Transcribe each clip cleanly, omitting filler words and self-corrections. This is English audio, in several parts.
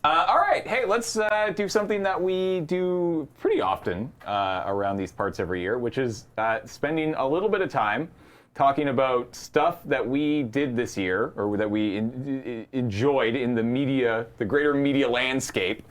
All right, hey, let's do something that we do pretty often around these parts every year, which is spending a little bit of time talking about stuff that we did this year, or that we enjoyed in the media, the greater media landscape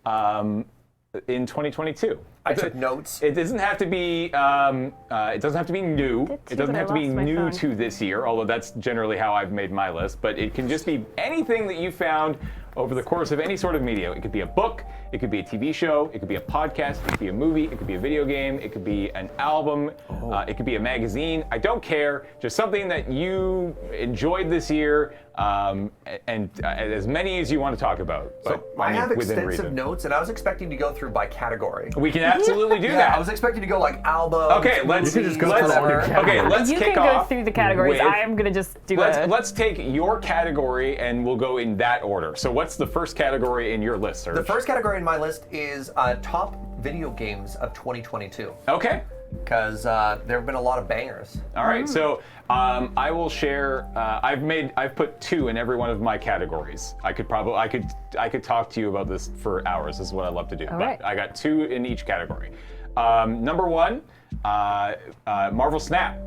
in 2022. I took notes. It doesn't have to be. It doesn't have to be new. It doesn't have to be new to this year, although that's generally how I've made my list. But it can just be anything that you found over the course of any sort of media. It could be a book, it could be a TV show, it could be a podcast, it could be a movie, it could be a video game, it could be an album, it could be a magazine. I don't care. Just something that you enjoyed this year, and as many as you want to talk about. But so I have extensive notes, and I was expecting to go through by category. We can absolutely do that. I was expecting to go like album. Okay, let's kick off. You can go through the categories. I am gonna just do it. Let's take your category and we'll go in that order. So what's the first category in your list, Serge? The first category in my list is top video games of 2022. Okay. Because there have been a lot of bangers. All right, so I will share. I've put 2 in every one of my categories. I could talk to you about this for hours. This is what I love to do. But I got 2 in each category. Number 1, Marvel Snap.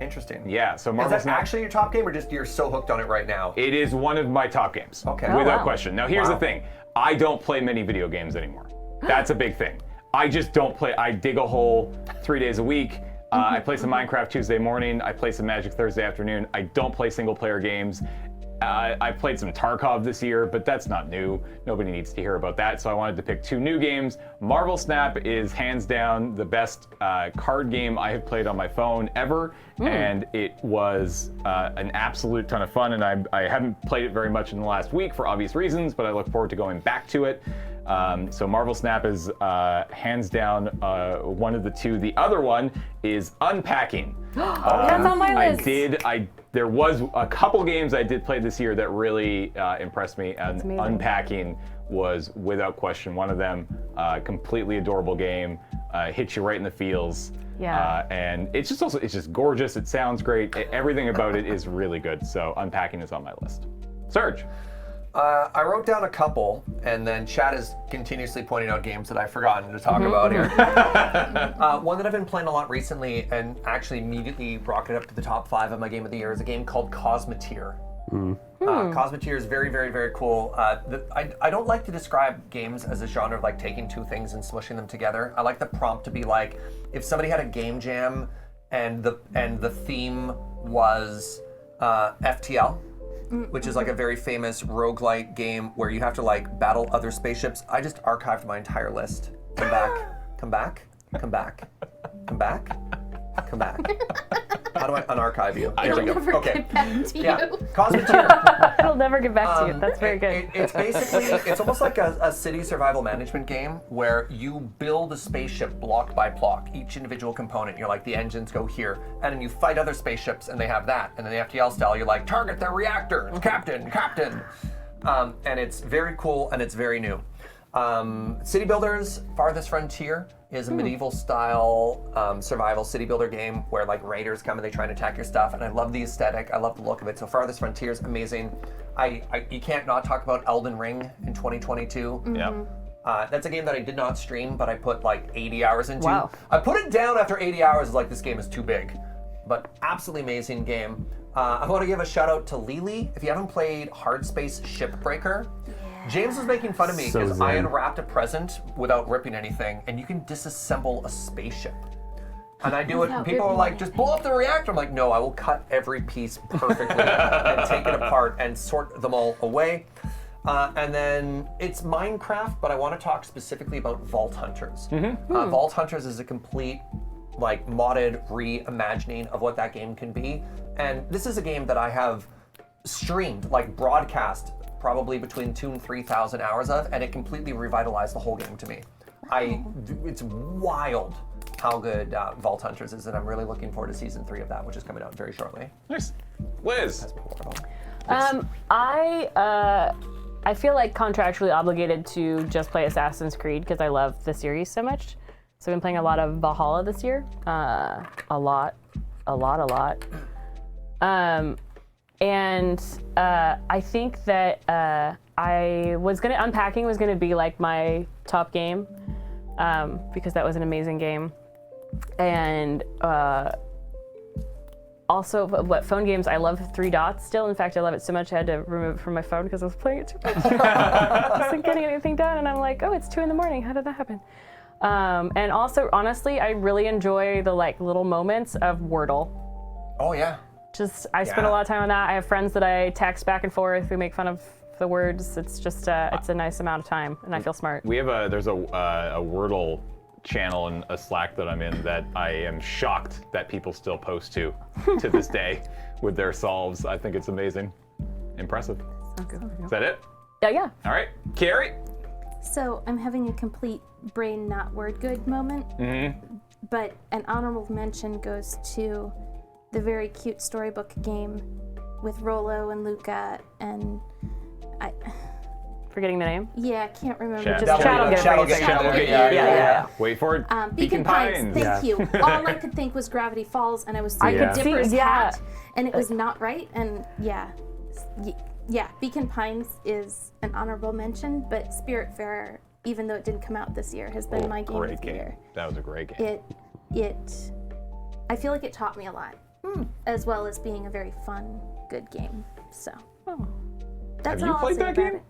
Interesting. Yeah, so Marvel Snap. Is that actually your top game, or just you're so hooked on it right now? It is one of my top games. Okay. Without question. Now here's the thing. I don't play many video games anymore. That's a big thing. I just don't play. I dig a hole 3 days a week. I play some Minecraft Tuesday morning. I play some Magic Thursday afternoon. I don't play single player games. I played some Tarkov this year, but that's not new. Nobody needs to hear about that, so I wanted to pick 2 new games. Marvel Snap is hands down the best card game I have played on my phone ever, and it was an absolute ton of fun, and I haven't played it very much in the last week for obvious reasons, but I look forward to going back to it. So Marvel Snap is hands down one of the 2. The other one is Unpacking. That's on my list. There was a couple games I did play this year that really impressed me, and Unpacking was without question one of them. Completely adorable game, hits you right in the feels. Yeah. And it's just gorgeous. It sounds great. Everything about it is really good. So Unpacking is on my list. Serge. I wrote down a couple, and then Chad is continuously pointing out games that I've forgotten to talk about here. One that I've been playing a lot recently, and actually immediately rocketed up to the top 5 of my game of the year, is a game called Cosmeteer. Cosmeteer is very, very, very cool. I don't like to describe games as a genre of like taking 2 things and smushing them together. I like the prompt to be like, if somebody had a game jam, and the theme was FTL. Which is like a very famous roguelike game where you have to like battle other spaceships. I just archived my entire list. Come back, come back, come back, come back, come back. How do I unarchive you? It'll never get back to you. Cosmeteer. It'll never get back to you. That's very good. It's basically, it's almost like a city survival management game where you build a spaceship block by block, each individual component. You're like, the engines go here, and then you fight other spaceships, and they have that. And then the FTL style, you're like, target their reactors, captain, captain. And it's very cool, and it's very new. City Builders Farthest Frontier is a medieval style survival city builder game where like raiders come and they try and attack your stuff, and I love the aesthetic, I love the look of it. So Farthest Frontier is amazing. You can't not talk about Elden Ring in 2022. Yeah. That's a game that I did not stream, but I put like 80 hours into. Wow. I put it down after 80 hours, like this game is too big. But absolutely amazing game. I want to give a shout out to Lily. If you haven't played Hard Space Shipbreaker, James was making fun of me because I unwrapped a present without ripping anything, and you can disassemble a spaceship. And I do it, and people are like, just blow up the reactor. I'm like, no, I will cut every piece perfectly and take it apart and sort them all away. And then it's Minecraft, but I want to talk specifically about Vault Hunters. Vault Hunters is a complete, like, modded reimagining of what that game can be. And this is a game that I have streamed, like broadcast, probably between 2,000 and 3,000 hours of, and it completely revitalized the whole game to me. It's wild how good Vault Hunters is, and I'm really looking forward to season 3 of that, which is coming out very shortly. Nice. Liz. I feel like contractually obligated to just play Assassin's Creed because I love the series so much. So I've been playing a lot of Valhalla this year. A lot. And I think that Unpacking was gonna be like my top game, because that was an amazing game. And also, what phone games? I love Three Dots still. In fact, I love it so much I had to remove it from my phone because I was playing it too much. I wasn't getting anything done, and I'm like, oh, it's 2 a.m. How did that happen? And also, honestly, I really enjoy the like little moments of Wordle. Oh yeah. I spend a lot of time on that. I have friends that I text back and forth who make fun of the words. It's just it's a nice amount of time, and I feel smart. We have there's a Wordle channel in a Slack that I'm in that I am shocked that people still post to this day with their solves. I think it's amazing. Impressive. Is that it? Yeah. All right. Carrie? So I'm having a complete brain not word good moment. But an honorable mention goes to the very cute storybook game with Rolo and Luca and Forgetting the name? yeah, I can't remember. Shadow. Just Shadow get it for you. Shadow get it. Yeah. Wait for it. Beacon Pines. Thank you. All I could think was Gravity Falls, and I was seeing Dipper's hat, and it was not right. And yeah, Beacon Pines is an honorable mention, but Spiritfarer, even though it didn't come out this year, has been my game of the year. That was a great game. I feel like it taught me a lot, as well as being a very fun, good game. So, that's Have you all played I'll say that about game? it.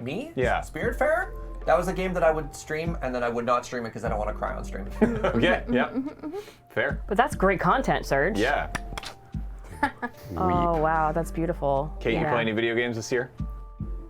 Me? Yeah. Spiritfarer? That was a game that I would stream, and then I would not stream it because I don't want to cry on stream. Okay. Yeah. Fair. But that's great content, Serge. Yeah. Oh, wow, that's beautiful. Kate, you play any video games this year?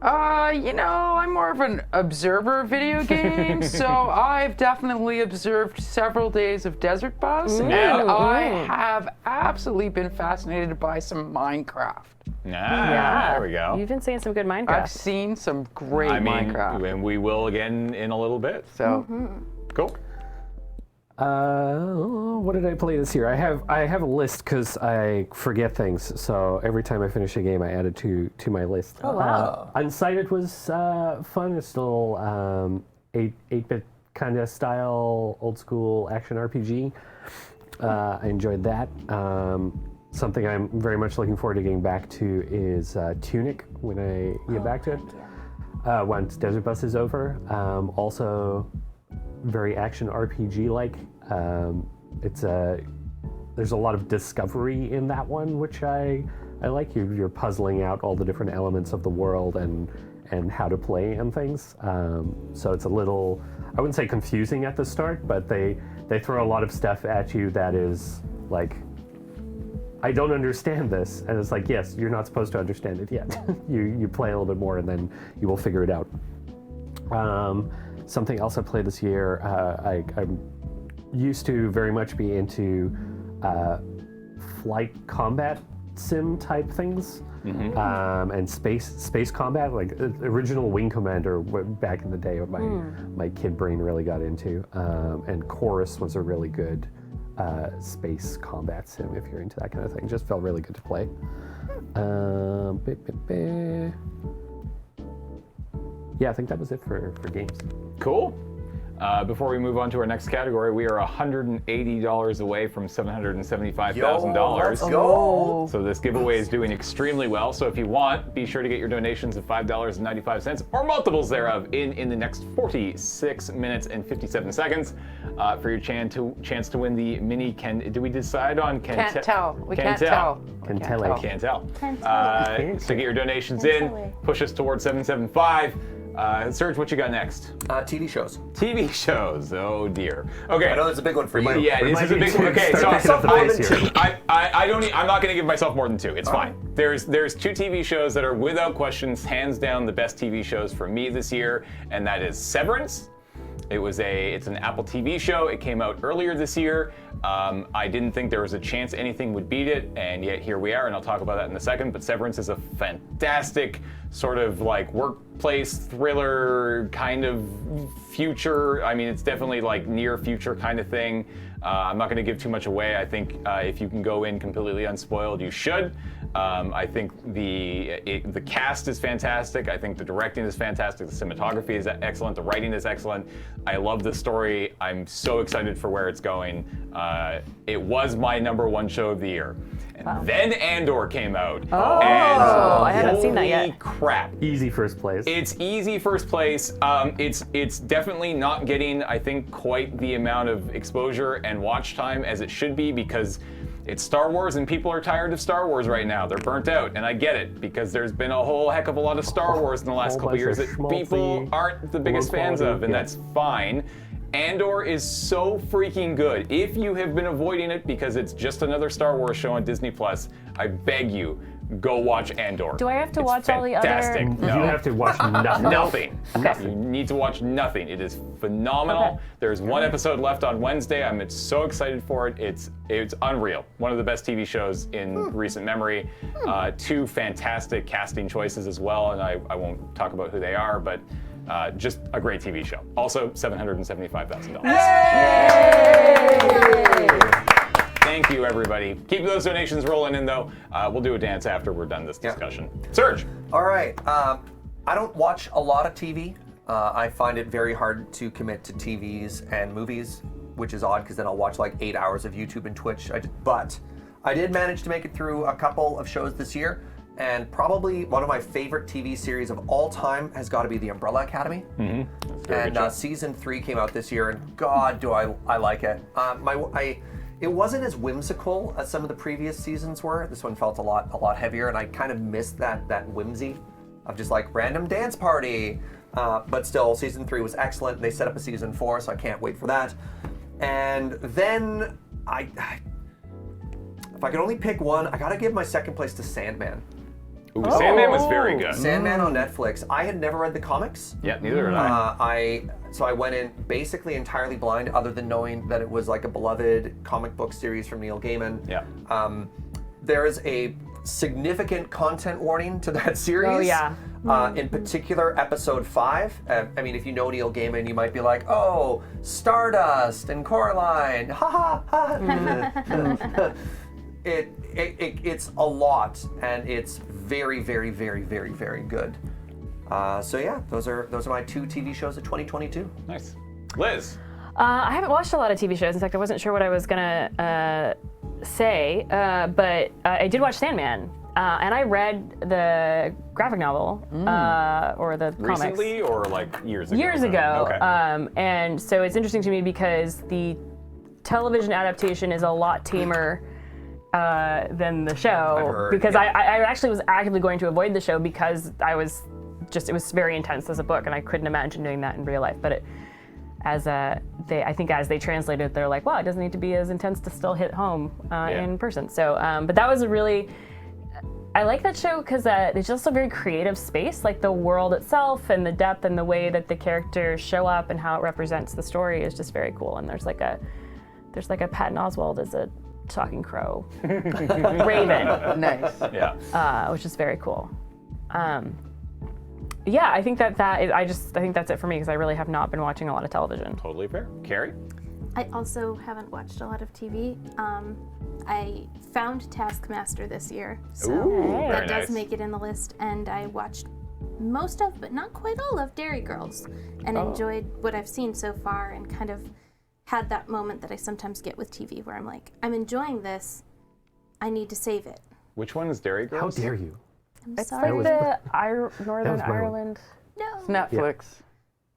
I'm more of an observer of video games, so I've definitely observed several days of Desert Bus, and I have absolutely been fascinated by some Minecraft. There we go. You've been saying some good Minecraft. I've seen some great Minecraft. And we will again in a little bit. So, Cool. What did I play this year? I have a list because I forget things. So every time I finish a game, I add it to my list. Oh, wow. Unsighted was fun. It's still 8-bit kind of style, old school action RPG. I enjoyed that. Something I'm very much looking forward to getting back to is Tunic when I get back to it. Once Desert Bus is over. Also, very action RPG like. There's a lot of discovery in that one, which I like. You're puzzling out all the different elements of the world and how to play and things. So it's a little, I wouldn't say confusing at the start, but they throw a lot of stuff at you that is like, I don't understand this. And it's like, yes, you're not supposed to understand it yet. you play a little bit more and then you will figure it out. Something else I played this year, I'm used to very much be into flight combat sim type things. And space combat, like original Wing Commander back in the day, what my kid brain really got into. And Chorus was a really good space combat sim if you're into that kind of thing. Just felt really good to play. Yeah, I think that was it for games. Cool. Before we move on to our next category, we are $180 away from $775,000. Let's go. So this giveaway is doing extremely well. So if you want, be sure to get your donations of $5.95 or multiples thereof in the next 46 minutes and 57 seconds for your chance to win the mini Do we decide on can't tell. We can't tell. Can't tell. So get your donations Can't in. tell. Push us towards 775. Serge, what you got next? TV shows. TV shows. Oh dear. Okay. I know that's a big one for you. Yeah, this is a big one. Okay, so I'm not going to give myself more than 2. It's fine. There's 2 TV shows that are without questions, hands down, the best TV shows for me this year, and that is Severance. It's an Apple TV show. It came out earlier this year. I didn't think there was a chance anything would beat it, and yet here we are, and I'll talk about that in a second. But Severance is a fantastic sort of like workplace thriller kind of future. I mean, it's definitely like near future kind of thing. I'm not going to give too much away. I think if you can go in completely unspoiled, you should. I think the cast is fantastic. I think the directing is fantastic. The cinematography is excellent. The writing is excellent. I love the story. I'm so excited for where it's going. It was my #1 show of the year. And then Andor came out. Oh, and I haven't seen that yet. Holy crap. Easy first place. It's easy first place. It's definitely not getting, I think, quite the amount of exposure and watch time as it should be because it's Star Wars and people are tired of Star Wars right now. They're burnt out, and I get it because there's been a whole heck of a lot of Star Wars in the last couple years that people aren't the biggest fans of, and that's fine. Andor is so freaking good. If you have been avoiding it because it's just another Star Wars show on Disney Plus, I beg you, go watch Andor. Do I have to It's watch all the other? fantastic. No. You have to watch nothing. Nothing. Okay. You need to watch nothing. It is phenomenal. Okay. There's one episode left on Wednesday. I'm so excited for it. It's unreal. One of the best TV shows in recent memory. 2 fantastic casting choices as well, and I won't talk about who they are, but just a great TV show. Also, $775,000. Thank you, everybody. Keep those donations rolling in, though. We'll do a dance after we're done this discussion. Serge. All right. I don't watch a lot of TV. I find it very hard to commit to TVs and movies, which is odd because then I'll watch like 8 hours of YouTube and Twitch. But I did manage to make it through a couple of shows this year. And probably one of my favorite TV series of all time has got to be The Umbrella Academy. And season 3 came out this year, and God, do I like it. It wasn't as whimsical as some of the previous seasons were. This one felt a lot heavier, and I kind of missed that whimsy of just like random dance party. But still, season 3 was excellent. They set up a season 4, so I can't wait for that. And then if I could only pick one, I gotta give my second place to Sandman. Ooh, Sandman was very good. Sandman on Netflix. I had never read the comics. Yeah, neither had I. So I went in basically entirely blind, other than knowing that it was like a beloved comic book series from Neil Gaiman. Yeah. There is a significant content warning to that series. Oh, yeah. In particular, episode 5. I mean, if you know Neil Gaiman, you might be like, "Oh, Stardust and Coraline, ha ha ha." It's a lot, and it's very, very, very, very, very good. So yeah, those are my 2 TV shows of 2022. Nice. Liz. I haven't watched a lot of TV shows. In fact, I wasn't sure what I was gonna say, but I did watch Sandman, and I read the graphic novel or the comics. Recently or like years ago? Years ago. Okay. And so it's interesting to me because the television adaptation is a lot tamer than the show. I've heard, because yeah. I actually was actively going to avoid the show because it was very intense as a book, and I couldn't imagine doing that in real life. But I think as they translated it, they're like, wow, it doesn't need to be as intense to still hit home in person. So, but that was I like that show because it's just a very creative space. Like the world itself and the depth and the way that the characters show up and how it represents the story is just very cool. And there's like a Patton Oswalt as a talking crow raven. Nice. Yeah. Which is very cool. Yeah, I think I think that's it for me because I really have not been watching a lot of television. Totally fair. Carrie? I also haven't watched a lot of TV. I found Taskmaster this year, so Ooh, that very does nice. make it in the list. And I watched most of, but not quite all of, Dairy Girls, and enjoyed what I've seen so far, and kind of had that moment that I sometimes get with TV where I'm like, I'm enjoying this, I need to save it. Which one is Dairy Girls? How dare you? I'm It's sorry. like the Northern was my one. Ireland. No. It's Netflix.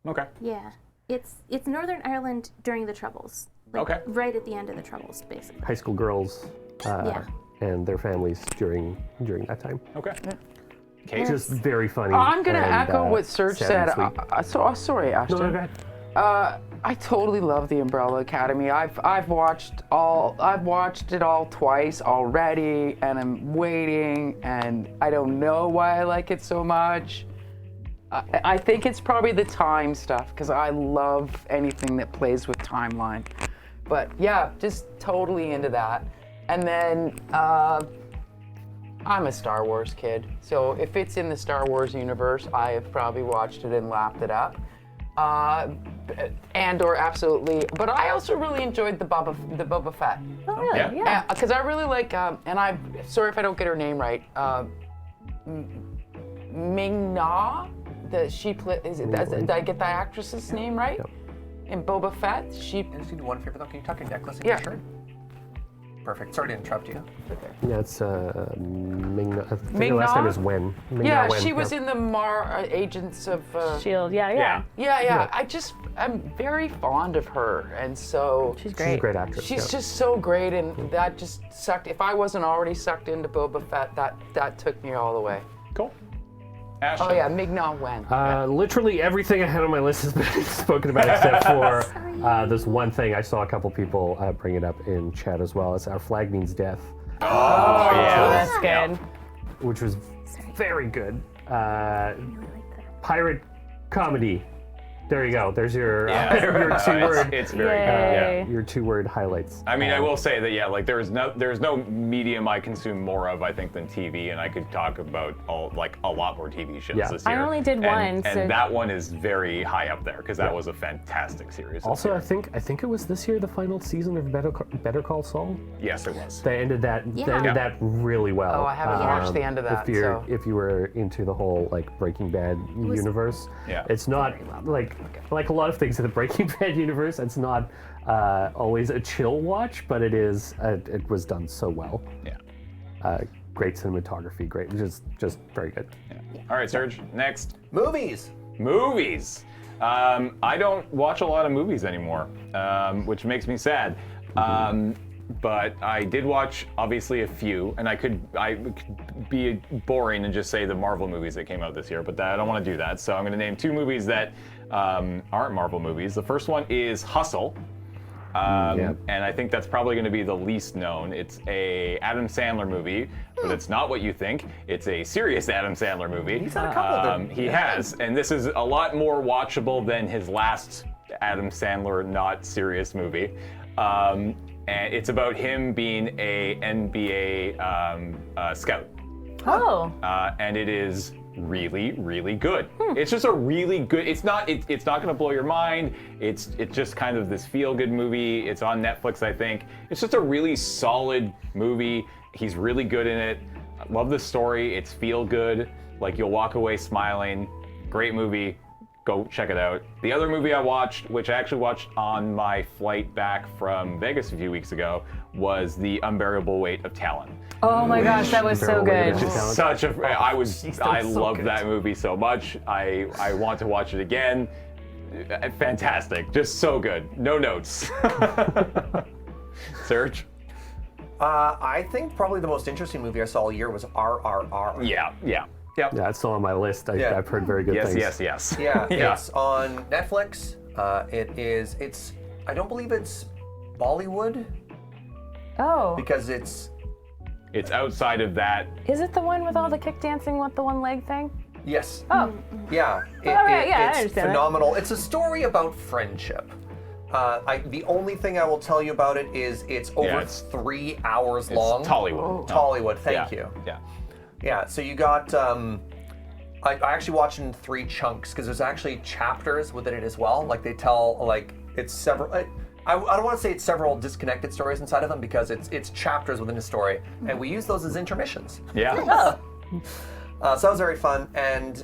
Okay. Yeah. It's Northern Ireland during the Troubles. Like, Okay. right at the end of the Troubles, basically. High school girls and their families during that time. Okay. Kate? Just very funny. I'm gonna and, echo what Serge sad said. and sweet. Sorry, Ashton. No, go ahead. I totally love The Umbrella Academy. I've watched it all twice already, and I'm waiting, and I don't know why I like it so much. I think it's probably the time stuff, because I love anything that plays with timeline. But yeah, just totally into that. And then I'm a Star Wars kid, so if it's in the Star Wars universe, I have probably watched it and lapped it up. Andor, absolutely. But I also really enjoyed the Boba Fett. Oh, really? Yeah. Yeah. Because I really like, and I'm sorry if I don't get her name right. Ming-Na, did I get the actress's name right? Yep. In Boba Fett, she. I just need one favor though. Can you tuck your necklace in Yeah. your shirt? Perfect. Sorry to interrupt you. Yeah, it's Ming. I think the Ming-Na? last name is Wen. Ming-Na Yeah, Wen, she was yep. in the Agents of. Shield. Yeah. Yeah. Yeah. I'm very fond of her, and so. She's She's great. a great actress. She's yeah. just so great, and that just sucked. If I wasn't already sucked into Boba Fett, that took me all the way. Cool. Ashton. Oh yeah, Ming-Na Wen. Literally everything I had on my list has been spoken about except for this one thing. I saw a couple people bring it up in chat as well. It's Our Flag Means Death, Oh, yeah. That's good. which was very good. Pirate comedy. There you go. There's your Yeah. your two-word It's very Yay. good. Yeah. your two-word highlights. I mean, I will say that yeah, like there's no medium I consume more of, I think, than TV, and I could talk about a lot more TV shows Yeah. this year. I only did one, and so- that one is very high up there because that was a fantastic series. this Also, year. I think it was this year the final season of Better Call Saul. yes, it was. They ended that. They Yeah. ended that really well. Oh, I haven't watched the end of that, If you were into the whole like Breaking Bad universe, Yeah. it's not like a lot of things in the Breaking Bad universe. It's not always a chill watch, but it is. It was done so well. Yeah. Great cinematography. Great, just very good. Yeah. All right, Serge. Next, Movies. movies. I don't watch a lot of movies anymore, which makes me sad. But I did watch obviously a few, and I could be boring and just say the Marvel movies that came out this year, but I don't want to do that. So I'm going to name two movies that aren't Marvel movies. The first one is Hustle. And I think that's probably going to be the least known. It's a Adam Sandler movie, but it's not what you think. It's a serious Adam Sandler movie. He's had a couple of them. He has, and this is a lot more watchable than his last Adam Sandler not serious movie. And it's about him being a NBA scout. Oh. And it is really, really good. It's just a really good. It's not going to blow your mind. It's just kind of this feel-good movie. It's on Netflix, I think. It's just a really solid movie. He's really good in it. I love the story. It's feel-good. Like you'll walk away smiling. Great movie. Go check it out. The other movie I watched, which I actually watched on my flight back from Vegas a few weeks ago, was The Unbearable Weight of Talent. Oh my gosh, that was so good. Which is such a. I love that movie so much. I want to watch it again. Fantastic, just so good. No notes. Serge? I think probably the most interesting movie I saw all year was RRR. Yeah. Yep. Yeah, it's still on my list. Yeah. I've heard very good things. Yes. Yeah, Yeah. it's on Netflix. It's I don't believe it's Bollywood Oh. because it's It's outside of that. Is it the one with all the kick dancing with the one leg thing? yes. Oh. Yeah. right, yeah, I it's understand that. phenomenal. It's a story about friendship. The only thing I will tell you about it is it's over it's- 3 hours It's long. Tollywood. Tollywood, thank Yeah, you. Yeah. Yeah, so you got, I actually watched in 3 chunks because there's actually chapters within it as well. Like they tell, like it's several, I don't want to say it's several disconnected stories inside of them because it's chapters within a story. And we use those as intermissions. Yeah. So that was very fun. And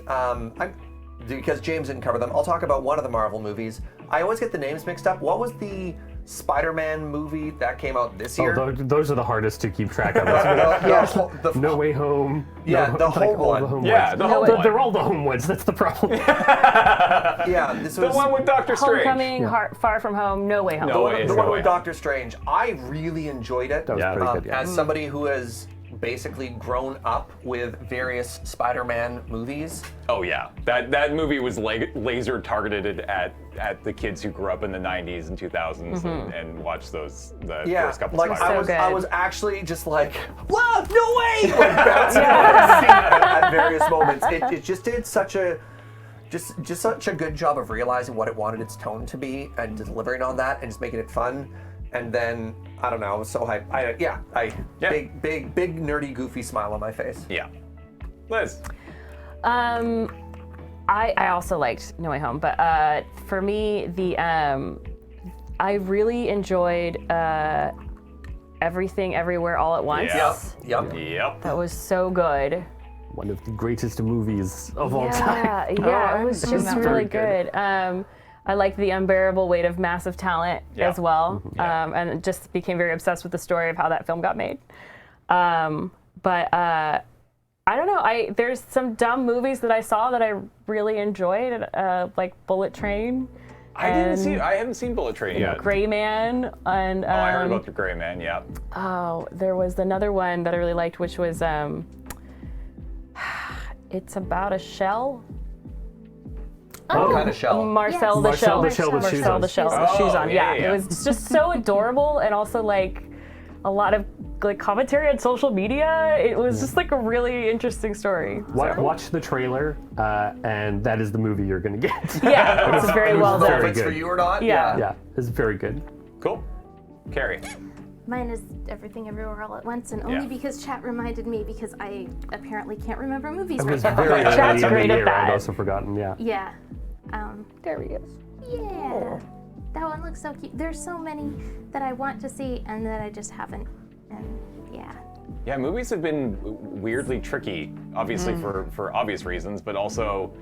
because James didn't cover them, I'll talk about one of the Marvel movies. I always get the names mixed up. What was the Spider-Man movie that came out this year? Those are the hardest to keep track of. No Way Home. Yeah, the home one. All the home Yeah, ones. the home one. They're all the home ones. That's the problem. Yeah, this The was one with Doctor Strange. Homecoming, Far From Home, No Way Home. No way. the one No with way. Doctor Strange. I really enjoyed it. That was pretty good. Yeah. As somebody who has basically grown up with various Spider-Man movies. Oh yeah, that movie was laser targeted at the kids who grew up in the 90s and 2000s and watched the first couple like Spider-Man. So I good. was actually just like, wow, no way! Like bouncing around the seat at various moments. It just did such a such a good job of realizing what it wanted its tone to be and delivering on that and just making it fun. And then I don't know, I was so hyped. Big nerdy goofy smile on my face. Yeah. Liz. I I also liked No Way Home, but for me, I really enjoyed Everything Everywhere All at Once. Yep. That was so good. One of the greatest movies of all time. Yeah, it was just really good. I liked The Unbearable Weight of Massive Talent as well, and just became very obsessed with the story of how that film got made. But I don't know. There's some dumb movies that I saw that I really enjoyed, like Bullet Train. I haven't seen Bullet Train yet. Gray Man and I heard about the Gray Man. Yeah. Oh, there was another one that I really liked, which was it's about a shell. What kind of shell? Marcel the Shell. Marcel the Shell with shoes on. Marcel the Shell with shoes on. yeah. It was just so adorable, and also like a lot of like commentary on social media. It was just like a really interesting story. Watch the trailer, and that is the movie you're gonna get. Yeah, it's very well Whether done. it's for you or not. Yeah. Yeah, it's very good. Cool. Carrie. Mine is Everything Everywhere All at Once, and only because chat reminded me, because I apparently can't remember movies It right was now. very Chat's early in the great at year. that. I'd also forgotten. Yeah. Yeah. There he is. Yeah. That one looks so cute. There's so many that I want to see and that I just haven't. And yeah. Yeah, movies have been weirdly tricky, obviously for obvious reasons, but also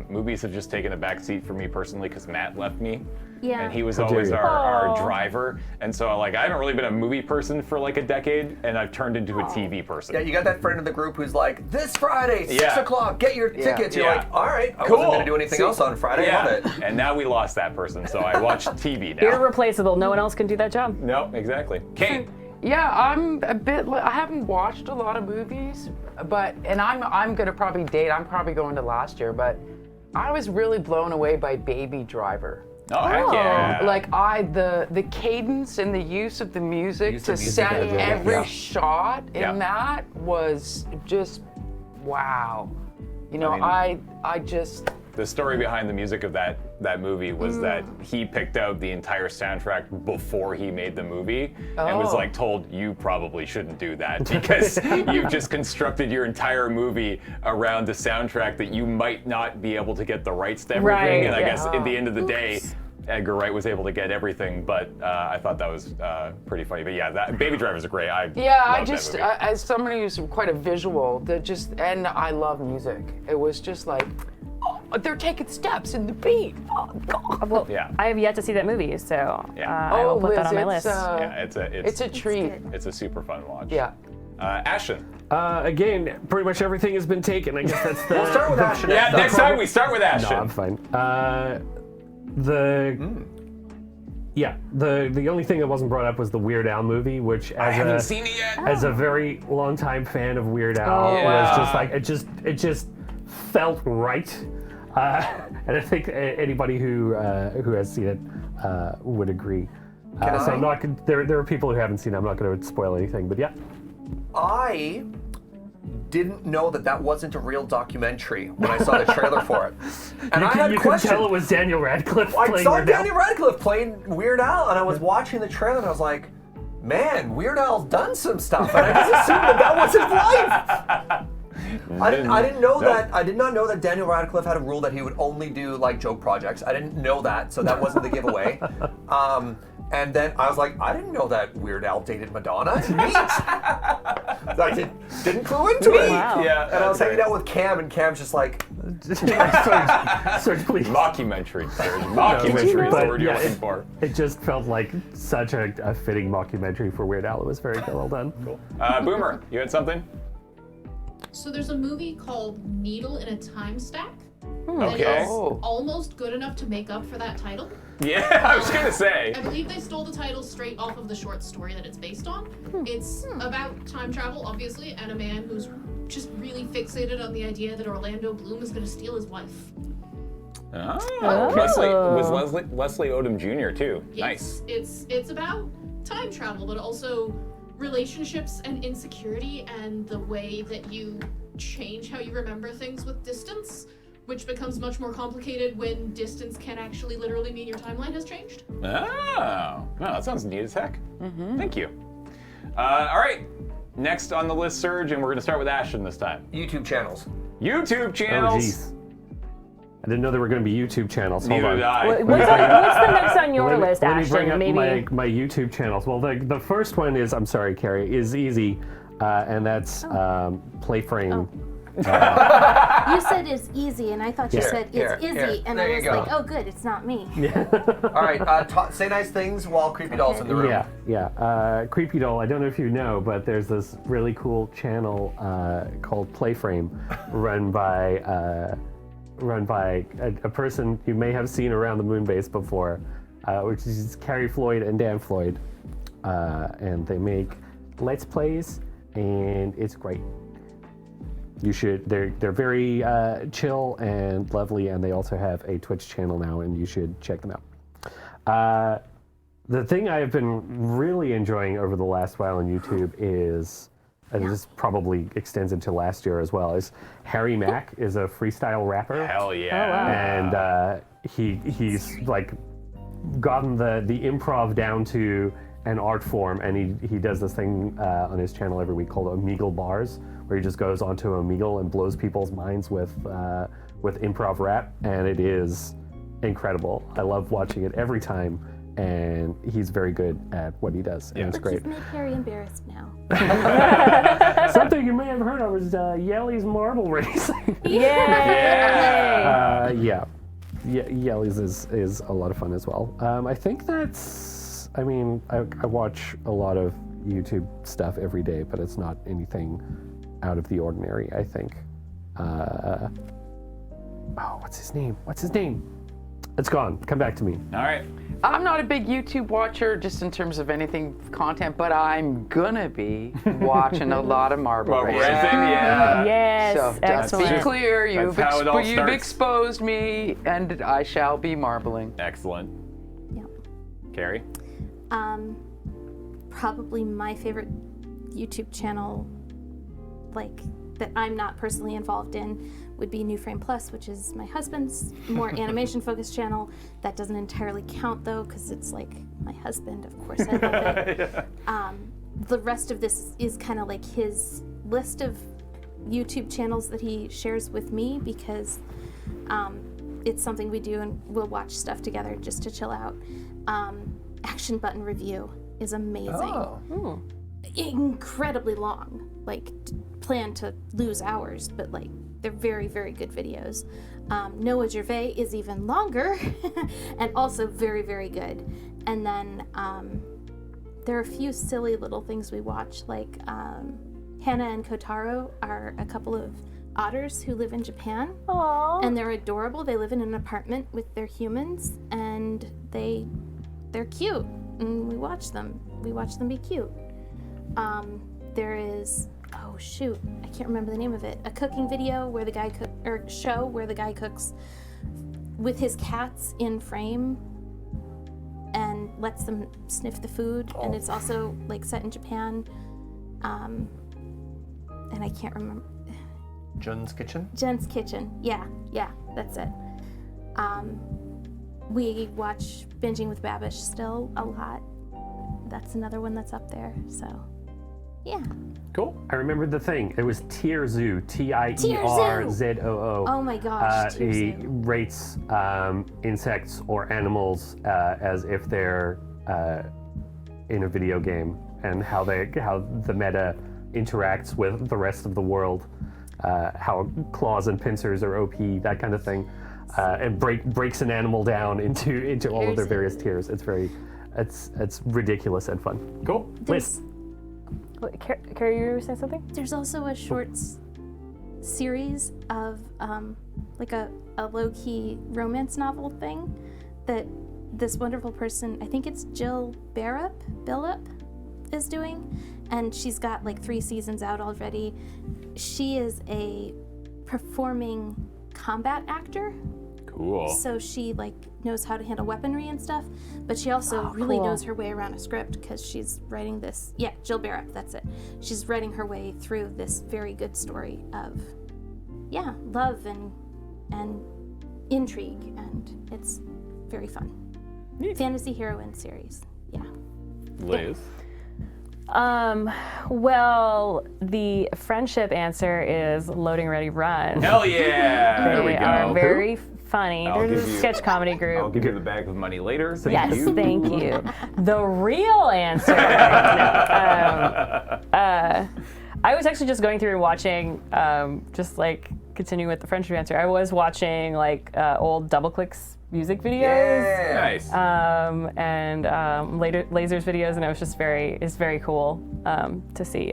movies have just taken a back seat for me personally because Matt left me. Yeah. And he was How dare always you. our driver. And so like I haven't really been a movie person for like a decade, and I've turned into a TV person. Yeah, you got that friend in the group who's like, this Friday, 6 Yeah. o'clock, get your tickets. You're Yeah. like, all right, I Cool. wasn't going to do anything else on Friday. Love it. And now we lost that person, so I watch TV now. Irreplaceable. No one else can do that job. No, exactly. Kate. Yeah, I'm a bit. I haven't watched a lot of movies, and I'm gonna probably date. I'm probably going to last year, but I was really blown away by Baby Driver. Oh, heck yeah. Like the cadence and the use of the music Use to of music, set yeah. every Yeah. shot in Yeah. that was just wow. You know, I mean- I just. The story behind the music of that movie was that he picked out the entire soundtrack before he made the movie and was like told, you probably shouldn't do that because you've just constructed your entire movie around the soundtrack that you might not be able to get the rights to everything. Right, And I yeah. guess at the end of the day, Edgar Wright was able to get everything, but I thought that was pretty funny. But yeah, that Baby Driver's a great. I I love just, that movie. as somebody who's quite a visual, and I love music. It was just like, oh, they're taking steps in the beat. Oh, God. Well, Yeah. I have yet to see that movie, so Yeah. I will put Liz, that on my it's, list. Yeah, it's a treat. it's a super fun watch. Yeah. Ashton. Again, pretty much everything has been taken. I guess that's the. We'll start with Ashton. Yeah, next time we start with No, Ashton. I'm fine. The only thing that wasn't brought up was the Weird Al movie, which I haven't seen it yet. as a very longtime fan of Weird Al was just like it just felt right, and I think anybody who has seen it would agree. So I'm not. There are people who haven't seen it. I'm not going to spoil anything, but yeah. I didn't know that wasn't a real documentary when I saw the trailer for it. And I had you could questions. tell it was Daniel Radcliffe I playing saw Weird Al. Daniel Radcliffe playing Weird Al, and I was watching the trailer, and I was like, man, Weird Al's done some stuff, and I just assumed that was his life. I didn't know that. I did not know that Daniel Radcliffe had a rule that he would only do like joke projects. I didn't know that, so that wasn't the giveaway. And then I was like, I didn't know that Weird Al dated Madonna. Neat. I didn't clue into it. Wow. Yeah, And I was hanging out with Cam, and Cam's just like, Serge, please. Mockumentary. Serge. Mockumentary is the But word you're yeah, looking for. It just felt like such a fitting mockumentary for Weird Al. It was very well done. Cool. Boomer, you had something? So there's a movie called Needle in a Time Stack. Okay. That is Oh. almost good enough to make up for that title. Yeah, I was gonna say. I believe they stole the title straight off of the short story that it's based on. It's about time travel, obviously, and a man who's just really fixated on the idea that Orlando Bloom is going to steal his wife. Oh. Leslie Odom Jr. too. Nice. It's about time travel, but also relationships and insecurity and the way that you change how you remember things with distance, which becomes much more complicated when distance can actually literally mean your timeline has changed. Oh, wow, that sounds neat as heck. Thank you. All right, next on the list, Serge, and we're gonna start with Ashton this time. YouTube channels. YouTube Oh, channels. jeez. I didn't know there were going to be YouTube channels. Hold Neither on. did I. What's the next on your list, Let me bring Ashton? up Maybe. my YouTube channels. Well, the first one is, I'm sorry, Carrie, is easy, and that's Playframe. You said it's easy, and I thought you said Here, it's here. Izzy, and There I you was go. like, oh, good, it's not me. All right, say nice things while Creepy Doll's in the room. Yeah. Creepy Doll, I don't know if you know, but there's this really cool channel called Playframe run by a person you may have seen around the moon base before, which is Carrie Floyd and Dan Floyd. And they make Let's Plays, and it's great. You should. They're very chill and lovely, and they also have a Twitch channel now, and you should check them out. The thing I have been really enjoying over the last while on YouTube is, and this probably extends into last year as well, is Harry Mack is a freestyle rapper. Hell yeah. And he's like gotten the improv down to an art form, and he does this thing on his channel every week called Omegle Bars, where he just goes onto Omegle and blows people's minds with improv rap, and it is incredible. I love watching it every time, and he's very good at what he does, and it's Look, great. you've made Harry embarrassed now. Something you may have heard of is Yelly's marble racing. Yay! Yelly's is a lot of fun as well. I think that's, I mean, I watch a lot of YouTube stuff every day, but it's not anything out of the ordinary, I think. What's his name? It's gone. Come back to me. All right. I'm not a big YouTube watcher, just in terms of anything content, but I'm gonna be watching a lot of marble Marble racing. racing, yeah. Yes, So just be excellent. clear, you've how it all starts. exposed me, and I shall be marbling. Excellent. Yeah. Carrie? Probably my favorite YouTube channel, like that I'm not personally involved in, would be New Frame Plus, which is my husband's more animation focused channel. That doesn't entirely count though, because it's like my husband, of course I love it. The rest of this is kind of like his list of YouTube channels that he shares with me, because it's something we do and we'll watch stuff together just to chill out. Action Button Review is amazing. Oh. Incredibly long, like plan to lose hours, but like they're very, very good videos. Noah Gervais is even longer and also very, very good. And then there are a few silly little things we watch, like Hannah and Kotaro are a couple of otters who live in Japan. Aww. And they're adorable. They live in an apartment with their humans, and they're cute, and we watch them be cute. There is, oh shoot, I can't remember the name of it, a cooking video where the guy show where the guy cooks with his cats in frame and lets them sniff the food, and it's also like set in Japan, and I can't remember. Jun's Kitchen? Jen's Kitchen. Yeah, that's it. We watch Binging with Babish still a lot. That's another one that's up there. So, yeah. Cool. I remembered the thing. It was Tierzoo, Tierzoo. Oh my gosh. He Tierzoo. rates insects or animals as if they're in a video game, and how the meta interacts with the rest of the world. How claws and pincers are OP, that kind of thing, and breaks an animal down into all of their various tiers. It's ridiculous and fun. Cool. There's, Wait, Carrie, you were saying something? there's also a shorts series of like a low-key romance novel thing that this wonderful person, I think it's Jill Billup, is doing, and she's got like 3 seasons out already. She is a performing combat actor, Cool. so she like knows how to handle weaponry and stuff, but she also really cool. knows her way around a script, because she's writing this, Jill Billup, that's it. She's writing her way through this very good story of love and intrigue, and it's very fun. Neat. Fantasy heroine series. Yeah. Liz. Well, the friendship answer is Loading Ready Run. Hell yeah! There we They go. are very funny. I'll They're give just a you- sketch comedy group. I'll give you the bag of money later. Thank Yes, you. thank you. The real answer. I was actually just going through and watching, just like continuing with the friendship answer. I was watching like old Double Clicks music videos. Yeah. Nice. And later lasers videos, and it's very cool to see.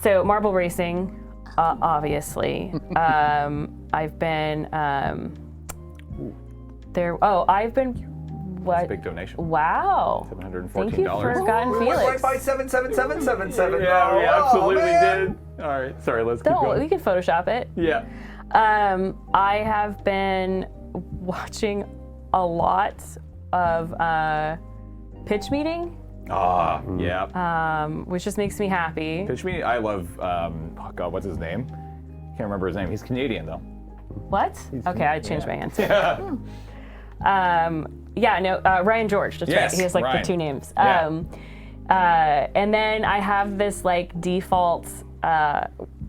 So marble racing, obviously. I've been there. Oh, I've been. What? Big donation. Wow. $714. Thank you for Forgotten We went Felix. right by 77777. Yeah, we absolutely man. did. All right, sorry, let's keep No, going. we can Photoshop it. Yeah. I have been watching a lot of Pitch Meeting, Yeah. which just makes me happy. Pitch me. I love. Oh God, what's his name? Can't remember his name. He's Canadian though. What? Okay, I changed my answer. Ryan George. That's Yes, right. He has like Ryan. the two names. Yeah. And then I have this like default,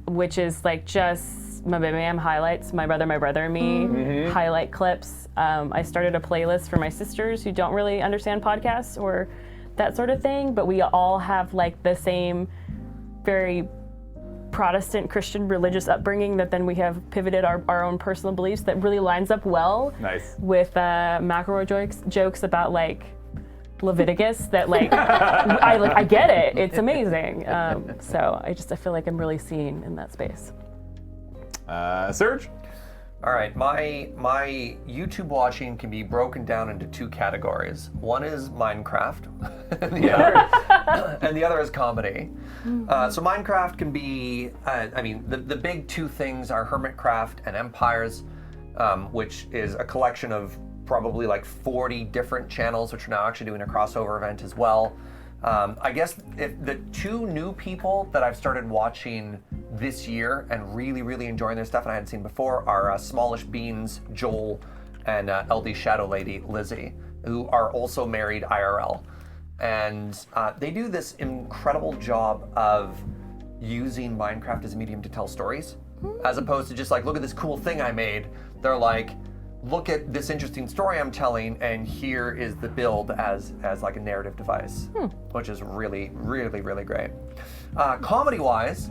which is like just my baby ma'am highlights, my brother and me highlight clips. I started a playlist for my sisters who don't really understand podcasts or that sort of thing, but we all have like the same very Protestant Christian religious upbringing that then we have pivoted our own personal beliefs that really lines up well Nice. with McElroy jokes about like Leviticus that like I get it. It's amazing. So I feel like I'm really seen in that space. Serge. All right, my YouTube watching can be broken down into two categories. One is Minecraft, and the other is comedy. So Minecraft can be, the big two things are Hermitcraft and Empires, which is a collection of probably like 40 different channels, which are now actually doing a crossover event as well. I guess the two new people that I've started watching this year and really, really enjoying their stuff and I hadn't seen before are Smallish Beans, Joel, and LD Shadow Lady, Lizzie, who are also married IRL. And they do this incredible job of using Minecraft as a medium to tell stories, as opposed to just like, look at this cool thing I made. They're like, look at this interesting story I'm telling, and here is the build as like a narrative device, which is really, really, really great. Comedy-wise,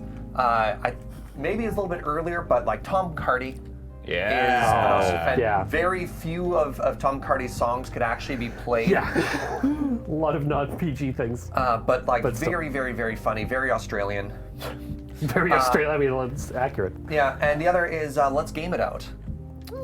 maybe it's a little bit earlier, but like Tom Cardy Yeah. is, yeah. very few of Tom Cardy's songs could actually be played. Yeah. A lot of non-PG things. But like But still. very, very, very funny, very Australian. Very Australian. I mean, it's accurate. Yeah, and the other is Let's Game It Out.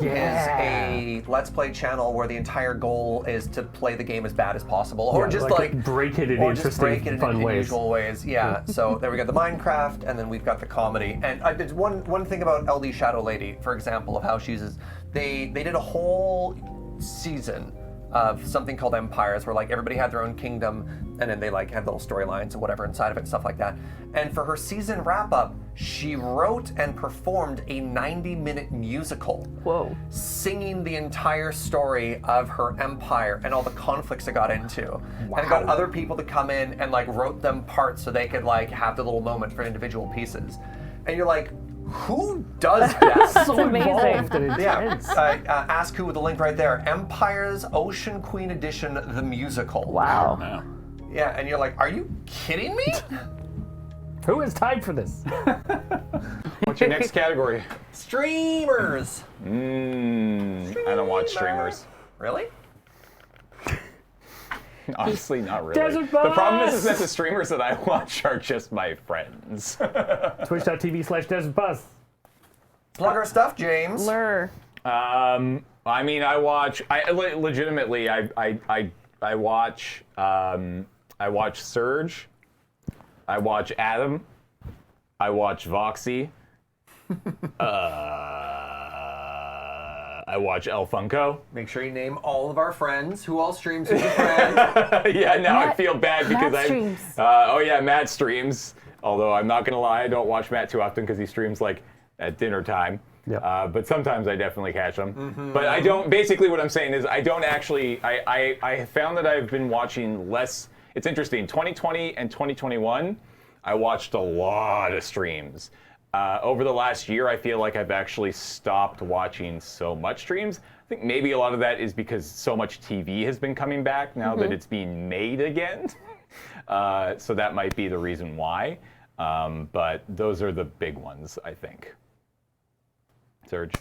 Is a Let's Play channel where the entire goal is to play the game as bad as possible, or Yeah, just like like break it in or just break it interesting, in fun ways. unusual ways. Yeah. So there we got the Minecraft, and then we've got the comedy. And I did one thing about LD Shadow Lady, for example, of how she uses. They did a whole season of something called Empires, where like everybody had their own kingdom, and then they like had little storylines and whatever inside of it and stuff like that. And for her season wrap up, she wrote and performed a 90-minute musical. Whoa. Singing the entire story of her empire and all the conflicts it got into. And it got other people to come in and like wrote them parts so they could like have the little moment for individual pieces. And you're like, who does that? That's amazing. Involved and Yeah, intense. ask who with the link right there. Empires Ocean Queen Edition, the musical. Wow. Yeah, and you're like, are you kidding me? Who has time for this? What's your next category? Streamers. I don't watch streamers. Really? Honestly, not really. Desert The problem Bus! is that the streamers that I watch are just my friends. Twitch.tv/DesertBus. Plug our stuff, James. Lure. I mean, I watch. Legitimately, I watch. I watch Surge. I watch Adam. I watch Voxy. I watch El Funko. Make sure you name all of our friends. Who all streams with a friend? Yeah, now I Matt- feel bad because Matt streams. Matt streams. Although I'm not gonna lie, I don't watch Matt too often because he streams like at dinner time. Yep. But sometimes I definitely catch him. But I don't. Basically, what I'm saying is I don't actually. I found that I've been watching less. It's interesting. 2020 and 2021, I watched a lot of streams. Over the last year, I feel like I've actually stopped watching so much streams. I think maybe a lot of that is because so much TV has been coming back now that it's being made again. So that might be the reason why. But those are the big ones, I think. Serge?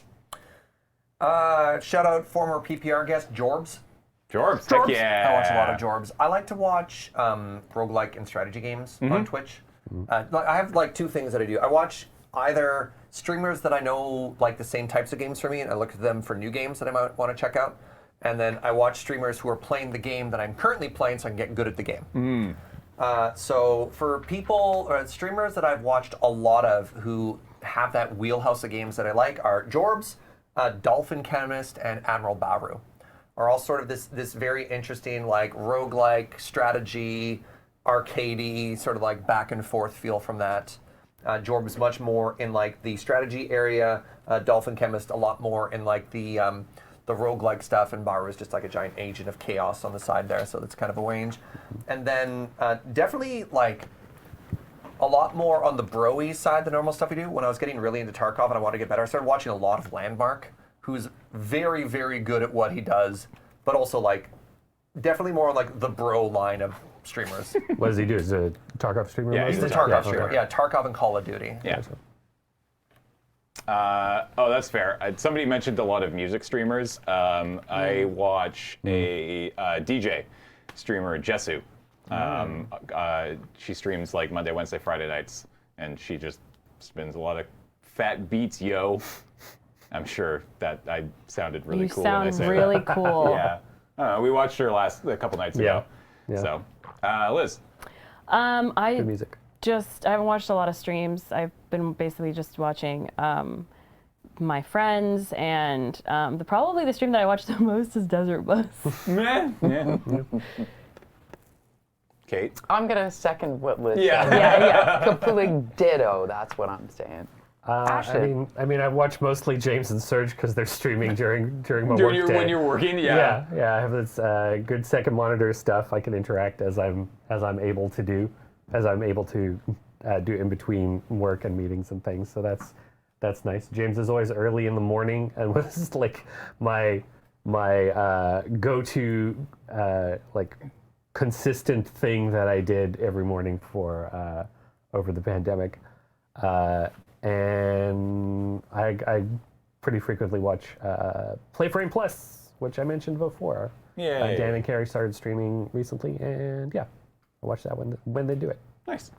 Shout out former PPR guest, Jorbs. Jorbs, heck yeah. I watch a lot of Jorbs. I like to watch roguelike and strategy games on Twitch. I have like two things that I do. I watch either streamers that I know like the same types of games for me, and I look at them for new games that I might want to check out. And then I watch streamers who are playing the game that I'm currently playing so I can get good at the game. So for people, or streamers that I've watched a lot of who have that wheelhouse of games that I like are Jorbs, Dolphin Chemist, and Admiral Baru. Are all sort of this very interesting like roguelike strategy, arcadey, sort of like back and forth feel from that. Jorb is much more in like the strategy area. Dolphin Chemist a lot more in like the roguelike stuff, and Baru is just like a giant agent of chaos on the side there, so that's kind of a range. And then definitely like a lot more on the bro-y side, the normal stuff we do. When I was getting really into Tarkov and I wanted to get better, I started watching a lot of Landmark, who's very, very good at what he does, but also like definitely more on like the bro line of streamers. What does he do? Is he a Tarkov streamer? Yeah, He's a mostly? Tarkov streamer. okay. Yeah, Tarkov and Call of Duty. Yeah. Oh, that's fair. Somebody mentioned a lot of music streamers. I watch a DJ streamer, Jessu. She streams like Monday, Wednesday, Friday nights, and she just spins a lot of fat beats, yo. I'm sure that I sounded really cool when I sound said really that. cool. Yeah. We watched her a couple nights ago. Yeah. So, Liz. Good music. I haven't watched a lot of streams. I've been basically just watching my friends, and probably the stream that I watch the most is Desert Bus. Yeah. Kate. I'm gonna second what Liz Yeah. said. Yeah. Completely ditto. That's what I'm saying. I mean, I watch mostly James and Serge because they're streaming during my During work day. when you're working, Yeah. I have this good second monitor stuff I can interact as I'm able to do in between work and meetings and things. So that's nice. James is always early in the morning, and was like my go-to like consistent thing that I did every morning for over the pandemic. And I pretty frequently watch Playframe Plus, which I mentioned before. Yeah. Dan and Carrie started streaming recently, and yeah, I watch that when they do it. Nice.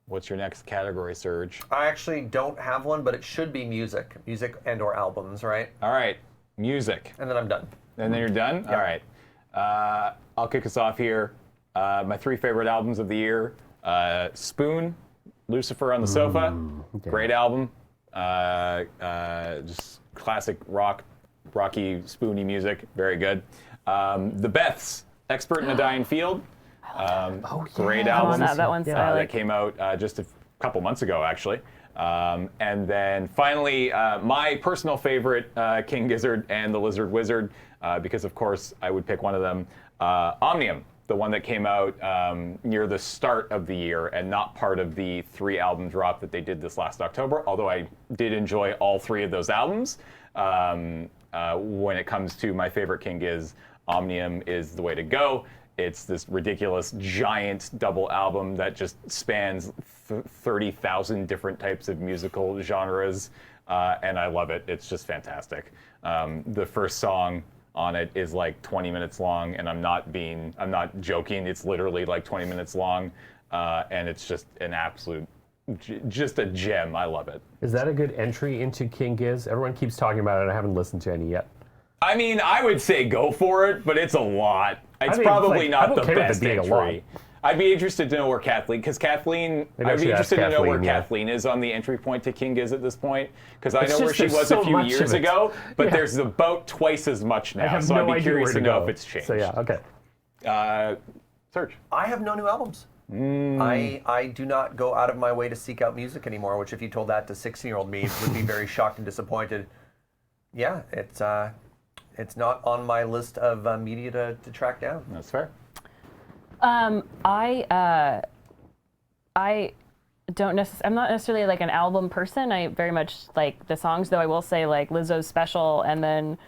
What's your next category, Serge? I actually don't have one, but it should be music and or albums, right? All right, music. And then I'm done. And then you're done? Yeah. All right. I'll kick us off here. My 3 favorite albums of the year. Spoon, Lucifer on the Sofa. Okay. Great album. Just classic rocky, spoony music. Very good. The Beths, Expert in a Dying Field. Great album. That one's I That like. came out just a couple months ago, actually. And then finally, my personal favorite, King Gizzard and the Lizard Wizard, because of course I would pick one of them. Omnium, the one that came out near the start of the year and not part of the 3-album drop that they did this last October, although I did enjoy all 3 of those albums. When it comes to my favorite King Giz, Omnium is the way to go. It's this ridiculous giant double album that just spans 30,000 different types of musical genres, and I love it. It's just fantastic. The first song on it is like 20 minutes long, and I'm not joking. It's literally like 20 minutes long, and it's just an absolute, just a gem. I love it. Is that a good entry into King Giz? Everyone keeps talking about it. I haven't listened to any yet. I mean, I would say go for it, but it's a lot. It's mean, probably like, not I'm the okay with it best being a entry. I'd be interested to know where Kathleen, because Kathleen, Maybe I I'd be should ask interested to know where Kathleen, yeah. Kathleen is on the entry point to King Giz at this point, because I It's know where just she there's was so a few much years of it. ago, but Yeah. there's about twice as much now, I have so no I'd be idea curious where to know go. if it's changed. So yeah, okay. Serge. I have no new albums. I do not go out of my way to seek out music anymore, which if you told that to 16-year-old me, would be very shocked and disappointed. Yeah, it's not on my list of media to track down. That's fair. I I'm not necessarily like an album person. I very much like the songs, though I will say like Lizzo's Special and then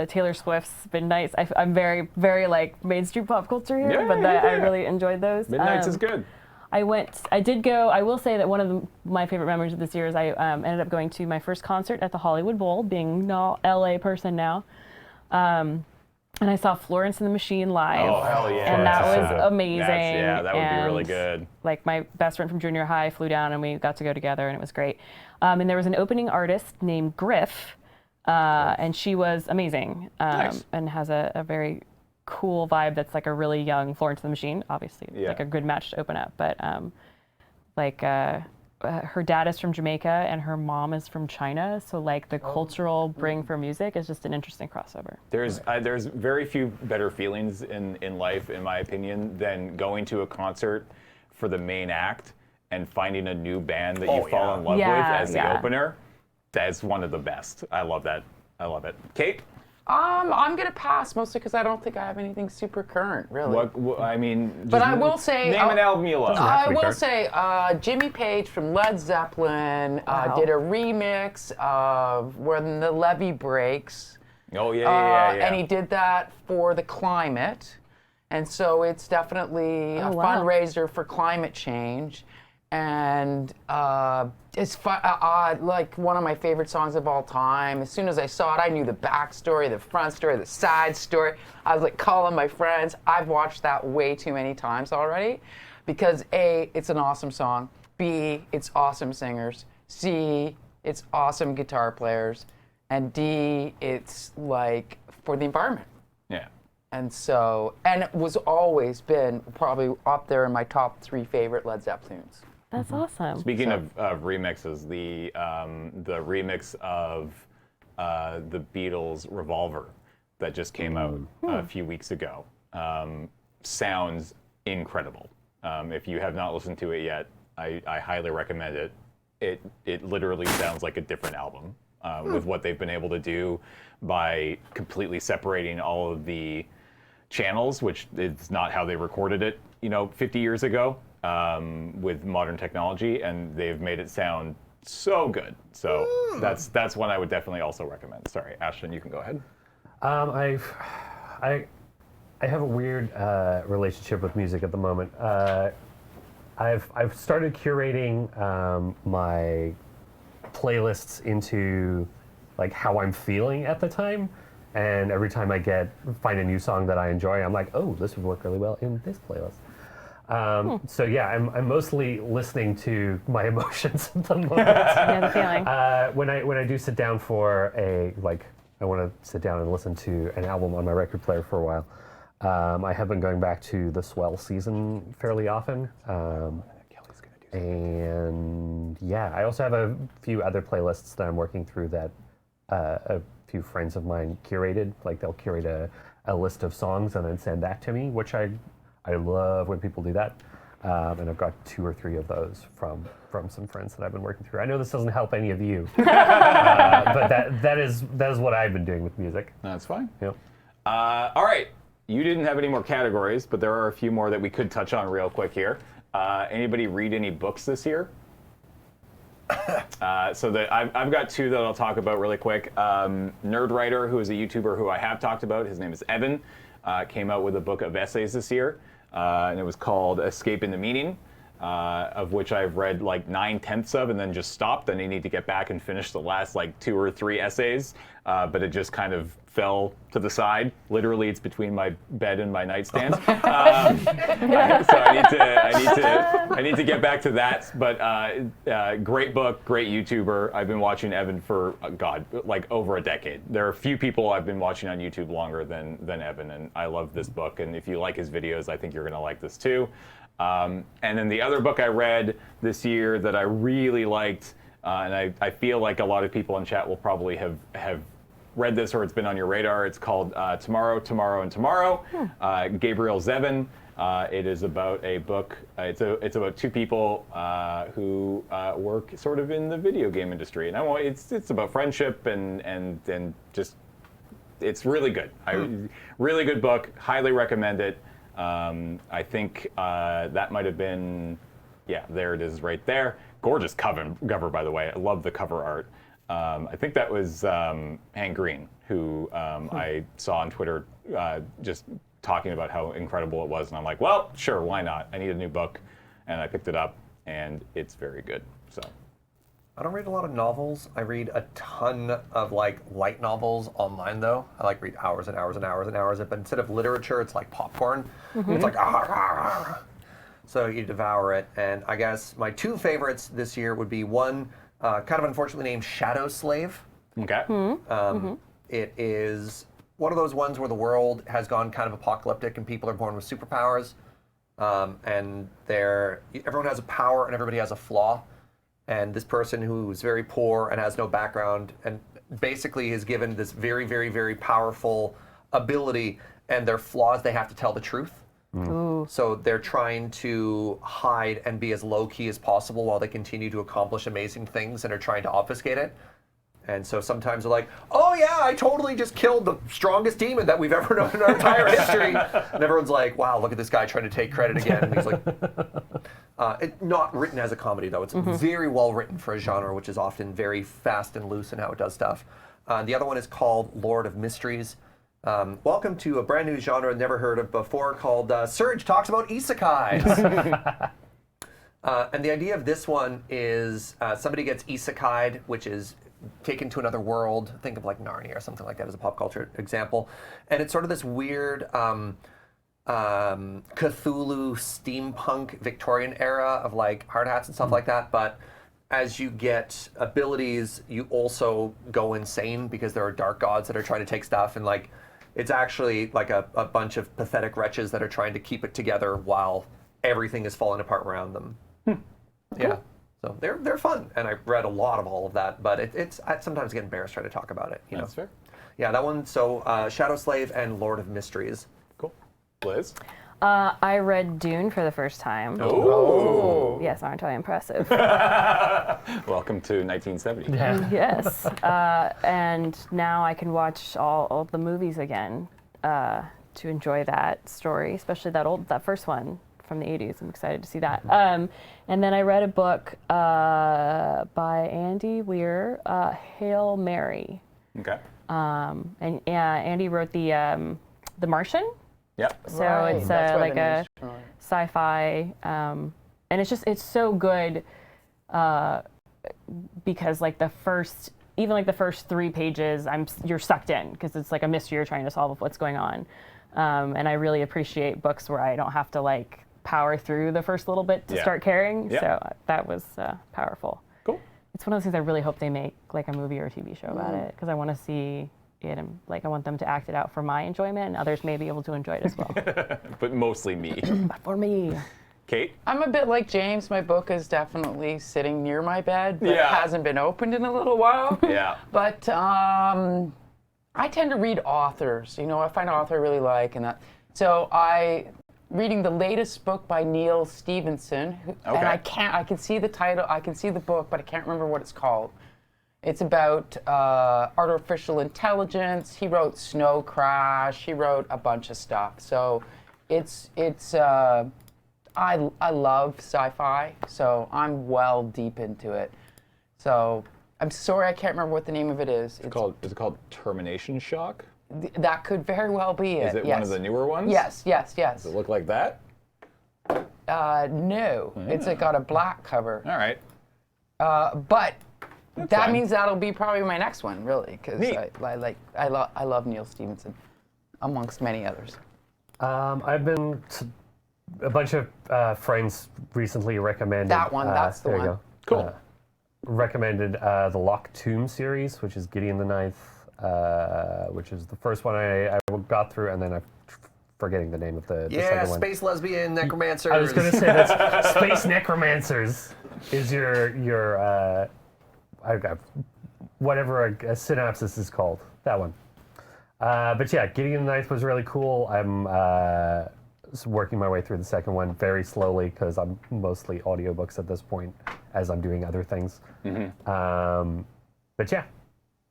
Taylor Swift's Midnights. I'm very, very like mainstream pop culture here, but I really enjoyed those. Midnights is good. I will say that one of my favorite memories of this year is I ended up going to my first concert at the Hollywood Bowl, being no LA person now. And I saw Florence and the Machine live. Oh, hell yeah. And that was amazing. That would be really And, good. Like my best friend from junior high flew down and we got to go together and it was great. And there was an opening artist named Griff, and she was amazing and has a very cool vibe that's like a really young Florence and the Machine, obviously, like a good match to open up. But her dad is from Jamaica and her mom is from China, so like the cultural bring for music is just an interesting crossover. There's very few better feelings in life, in my opinion, than going to a concert for the main act and finding a new band that you fall in love with as the opener. That's one of the best. I love that. I love it. Kate? I'm gonna pass mostly because I don't think I have anything super current, really. What I mean, But I will say, name an album you love. I will say, Jimmy Page from Led Zeppelin did a remix of When the Levee Breaks. Oh yeah. And he did that for the climate, and so it's definitely a fundraiser for climate change. And it's fun, like one of my favorite songs of all time. As soon as I saw it, I knew the backstory, the front story, the side story. I was like calling my friends. I've watched that way too many times already because A, it's an awesome song. B, it's awesome singers. C, it's awesome guitar players. And D, it's like for the environment. Yeah. And so, and it was always been probably up there in my top 3 favorite Led Zeppelin tunes. That's awesome. Speaking of remixes, the remix of the Beatles' Revolver that just came out a few weeks ago sounds incredible. If you have not listened to it yet, I highly recommend it. It literally sounds like a different album with what they've been able to do by completely separating all of the channels, which is not how they recorded it, 50 years ago. With modern technology, and they've made it sound so good. So that's one I would definitely also recommend. Sorry, Ashton, you can go ahead. I have a weird relationship with music at the moment. I've started curating my playlists into like how I'm feeling at the time, and every time I find a new song that I enjoy, I'm like, oh, this would work really well in this playlist. So yeah, I'm mostly listening to my emotions at the moment. Yeah, the feeling. When I do sit down for I want to sit down and listen to an album on my record player for a while. I have been going back to the Swell season fairly often. And yeah, I also have a few other playlists that I'm working through that a few friends of mine curated. Like they'll curate a list of songs and then send that to me, which I love when people do that, and I've got 2 or 3 of those from some friends that I've been working through. I know this doesn't help any of you, but that is what I've been doing with music. That's fine. Yep. All right, you didn't have any more categories, but there are a few more that we could touch on real quick here. Anybody read any books this year? I've got 2 that I'll talk about really quick. Nerdwriter, who is a YouTuber who I have talked about, his name is Evan, came out with a book of essays this year. And it was called Escaping the Meaning, of which I've read like 9/10 of and then just stopped. And I need to get back and finish the last like 2 or 3 essays, but it just kind of fell to the side. Literally, it's between my bed and my nightstand. So I need to get back to that. But great book, great YouTuber. I've been watching Evan for like over a decade. There are a few people I've been watching on YouTube longer than Evan, and I love this book. And if you like his videos, I think you're gonna like this too. And then the other book I read this year that I really liked, and I feel like a lot of people in chat will probably have read this or it's been on your radar. It's called Tomorrow, Tomorrow, and Tomorrow. Gabriel Zevin. It is about a book. It's about 2 people who work sort of in the video game industry, and it's about friendship and just it's really good. Really good book. Highly recommend it. I think that might have been Yeah, there it is right there. Gorgeous cover, by the way. I love the cover art. I think that was Hank Green, who I saw on Twitter just talking about how incredible it was. And I'm like, well, sure, why not? I need a new book. And I picked it up, and it's very good. So. I don't read a lot of novels. I read a ton of like light novels online though. I like read hours and hours and hours and hours. But instead of literature, it's like popcorn. It's like so you devour it. And I guess my two favorites this year would be one kind of unfortunately named Shadow Slave. Okay. It is one of those ones where the world has gone kind of apocalyptic and people are born with superpowers. And everyone has a power and everybody has a flaw. And this person who's very poor and has no background and basically is given this very, very, very powerful ability, and their flaws, they have to tell the truth. So they're trying to hide and be as low-key as possible while they continue to accomplish amazing things and are trying to obfuscate it. And so sometimes they're like, oh yeah, I totally just killed the strongest demon that we've ever known in our entire history. And everyone's like, wow, look at this guy trying to take credit again. And he's like, it's not written as a comedy though. It's very well written for a genre, which is often very fast and loose in how it does stuff. The other one is called Lord of Mysteries. Welcome to a brand new genre never heard of before called Surge Talks About Isekais. And the idea of this one is somebody gets isekai'd, which is taken to another world. Think of like Narnia or something like that as a pop culture example. And it's sort of this weird Cthulhu steampunk Victorian era of like hard hats and stuff like that. But as you get abilities, you also go insane because there are dark gods that are trying to take stuff, and like it's actually like a bunch of pathetic wretches that are trying to keep it together while everything is falling apart around them. Yeah. So they're fun, and I've read a lot of all of that, but I sometimes get embarrassed trying to talk about it. That's fair. Yeah, that one. So Shadow Slave and Lord of Mysteries. Cool. Liz? I read Dune for the first time. Oh. Yes, aren't I impressive? Welcome to 1970. Yes. And now I can watch all the movies again to enjoy that story, especially that first one from the 80s. I'm excited to see that. And then I read a book by Andy Weir, Hail Mary. Okay. And Andy wrote the Martian. Yep. So Right. it's That's why like the a name's familiar. sci-fi, and it's so good because like the first 3 pages, you're sucked in because it's like a mystery you're trying to solve of what's going on, and I really appreciate books where I don't have to like power through the first little bit to start caring. Yeah. So that was powerful. Cool. It's one of those things I really hope they make like a movie or a TV show about it, because I want to see it, and like I want them to act it out for my enjoyment, and others may be able to enjoy it as well. But mostly me. But for me. Kate? I'm a bit like James. My book is definitely sitting near my bed, but Yeah. hasn't been opened in a little while. Yeah. But I tend to read authors. You know, I find an author I really like, and that. So reading the latest book by Neil Stevenson, and I can see the title, I can see the book, but I can't remember what it's called. It's about artificial intelligence. He wrote Snow Crash. He wrote a bunch of stuff. So I love sci-fi, so I'm well deep into it. So I'm sorry I can't remember what the name of it is. Is it called Termination Shock? That could very well be it. Is it yes. one of the newer ones? Yes. Does it look like that? No, it's got a black cover. All right. But that fine. means that'll be probably my next one, really, because Neat. I love Neil Stevenson, amongst many others. I've been a bunch of friends recently recommended That one, that's the there one. You go. Cool. Recommended the Locked Tomb series, which is Gideon the Ninth, which is the first one I got through, and then I'm forgetting the name of the second one. Space lesbian necromancers. I was going to say that Space Necromancers is your whatever a synopsis is called, that one. But yeah, Gideon the Ninth was really cool. I'm working my way through the second one very slowly because I'm mostly audiobooks at this point as I'm doing other things. But yeah,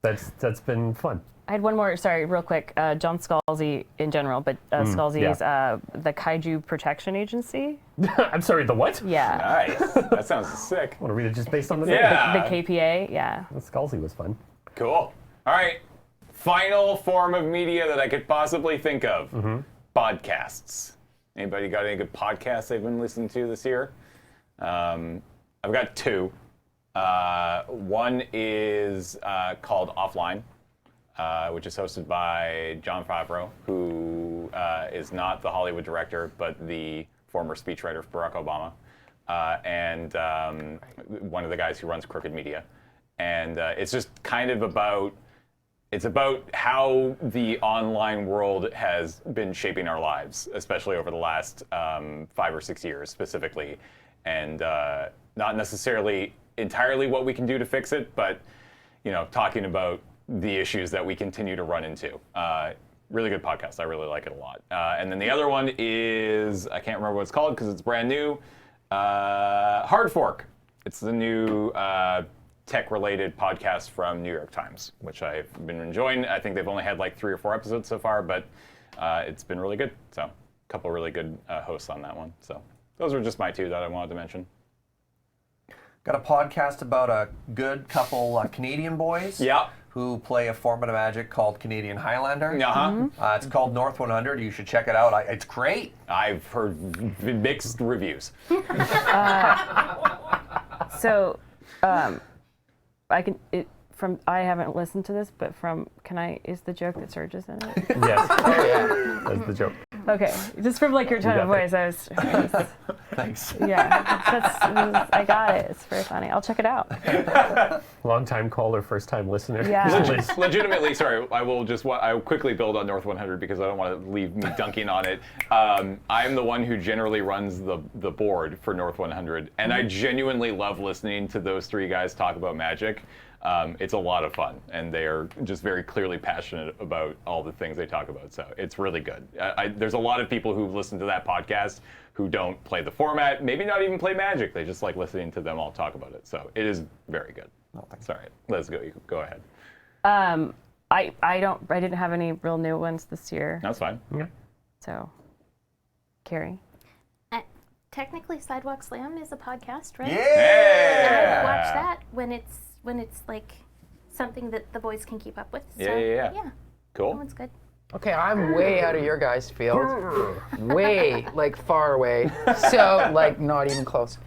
that's been fun. I had one more. Sorry, real quick. John Scalzi in general, but Scalzi is the Kaiju Protection Agency. I'm sorry, the what? Yeah. Nice. That sounds sick. I want to read it just based on the name. The KPA. Yeah. Scalzi was fun. Cool. All right. Final form of media that I could possibly think of. Podcasts. Anybody got any good podcasts they've been listening to this year? I've got two. One is called Offline, which is hosted by Jon Favreau, who is not the Hollywood director, but the former speechwriter for Barack Obama, and one of the guys who runs Crooked Media. And it's just kind of about how the online world has been shaping our lives, especially over the last 5 or 6 years specifically, and not necessarily entirely what we can do to fix it, but talking about the issues that we continue to run into. Really good podcast. I really like it a lot. And then the other one is, I can't remember what it's called because it's brand new, Hard Fork. It's the new tech-related podcast from New York Times, which I've been enjoying. I think they've only had like 3 or 4 episodes so far, but it's been really good. So a couple really good hosts on that one. So those were just my 2 that I wanted to mention. Got a podcast about a good couple Canadian boys who play a format of Magic called Canadian Highlander. It's called North 100. You should check it out. It's great. I've heard mixed reviews. So, I haven't listened to this, but is the joke that Serge is in it? Yes. Oh, yeah. That's the joke. Okay, just from like your tone of voice, I was Thanks. Yeah, I got it. It's very funny. I'll check it out. Long-time caller, first-time listener. Yeah. Legitimately, sorry, I'll quickly build on North 100 because I don't want to leave me dunking on it. I'm the one who generally runs the board for North 100, and I genuinely love listening to those 3 guys talk about Magic. It's a lot of fun, and they are just very clearly passionate about all the things they talk about, so it's really good. There's a lot of people who listen to that podcast who don't play the format, maybe not even play Magic. They just like listening to them all talk about it, so it is very good. Sorry, let's go. You go ahead. I didn't have any real new ones this year. That's fine. Yeah. So, Carrie. Technically, Sidewalk Slam is a podcast, right? Yeah. I watch that when it's like something that the boys can keep up with. So, Yeah. Cool. That one's good. Okay, I'm way out of your guys' field. Way, like, far away. So, like, not even close.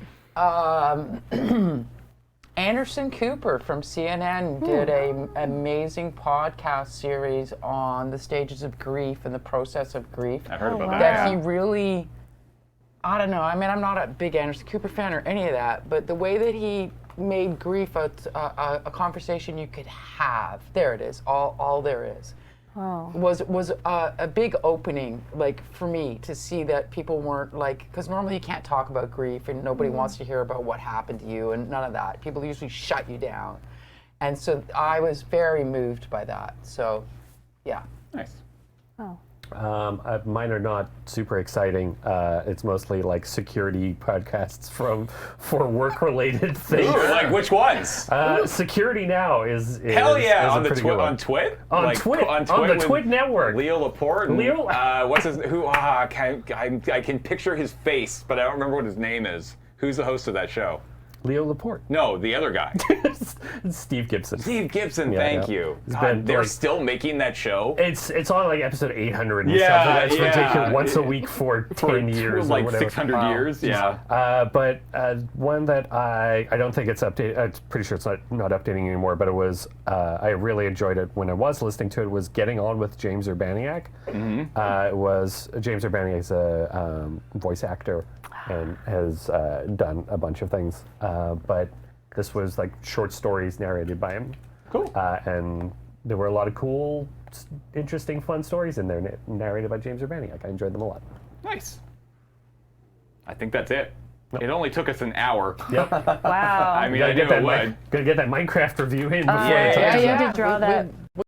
Anderson Cooper from CNN did an amazing podcast series on the stages of grief and the process of grief. I heard about wow. that. He really, I don't know, I mean, I'm not a big Anderson Cooper fan or any of that, but the way that he made grief a conversation you could have, there it is, all there is. Oh. Was a big opening, like, for me to see that people weren't like, because normally you can't talk about grief and nobody wants to hear about what happened to you and none of that. People usually shut you down. And so I was very moved by that. So, yeah. Nice. Oh. Mine are not super exciting. It's mostly like security podcasts for work-related things. Ooh, like which ones? Security Now is Hell yeah, is a on the pretty good one. on Twit? On Like, Twit, on the Twit network. Leo Laporte. And, Leo? what's his? Who? I can picture his face, but I don't remember what his name is. Who's the host of that show? Leo Laporte. No, the other guy. Steve Gibson. Steve Gibson. Yeah, thank yeah. you. He's God, been, they're like- still making that show. It's on like episode 800 and Yeah, stuff. That's yeah. ridiculous. Once a week for 10 years like or whatever. 600 years. Yeah. But one that I don't think it's updated. I'm pretty sure it's not updating anymore. But it was I really enjoyed it when I was listening to it. Was Getting On with James Urbaniak. It was James Urbaniak is a voice actor and has done a bunch of things. But this was like short stories narrated by him. Cool. And there were a lot of cool, interesting, fun stories in there narrated by James Urbaniak. I enjoyed them a lot. Nice. I think that's it. It only took us an hour. Yep. Wow. I mean, I knew it would. Gonna get that Minecraft review in before Yeah, the yeah, time. You had to draw that.